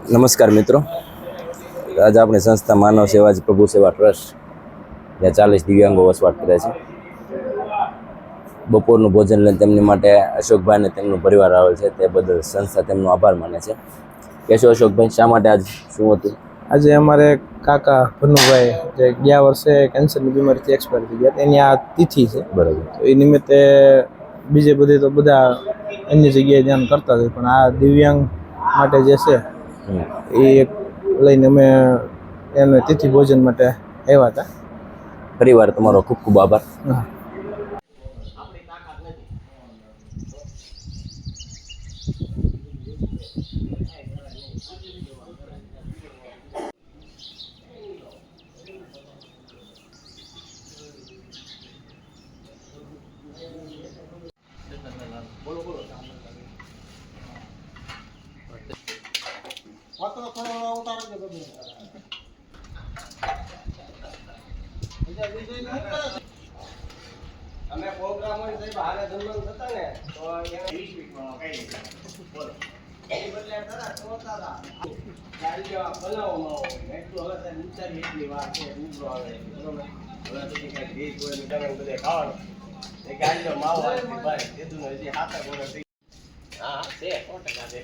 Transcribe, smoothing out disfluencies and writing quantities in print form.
નમસ્કાર મિત્રો, આજે આપણી સંસ્થા માનવ સેવા જ પ્રભુ સેવા ટ્રસ્ટ જ્યાં 40 દિવ્યાંગો વસવાટ કરે છે. બપોરનું ભોજન લઈને તેમની માટે અશોકભાઈ અને તેમનો પરિવાર આવેલ છે, તે બદલ સંસ્થા તેમનો આભાર માને છે. કેશો અશોકભાઈ, શા માટે આજ શું હતું? આજે અમારે કાકા ભનુભાઈ જે ગયા વર્ષે કેન્સરની બીમારીથી એક્સપાયર થઈ ગયા, એની આ તિથિ છે. બરાબર. તો એ નિમિત્તે બીજે બધે તો બધા અન્ય જગ્યાએ ધ્યાન કરતા હોય, પણ આ દિવ્યાંગ માટે જે છે એ એક લઈને અમે એને તિથિ ભોજન માટે આવ્યા હતા. પરિવાર તમારો ખૂબ ખૂબ આભાર. હા. અમે પ્રોગ્રામ હોય સાહેબ હારે જમવાનું થતા ને તો 20 મિનિટમાં કઈ બોલો એ બદલે તરત તોતા ગાડીઓ બનાવવામાં હોય એટલું હવે સાહેબ વિચારી એટલી વાર છે ઉભરો આવે બરોબર. હવે પછી કઈ ભેજ હોય મીઠાને બધે ખાવાનું એ ગાડીઓ માવો આવી ભાઈ કીધું ને હજી હાથા ગોળે હા છે 100% છે.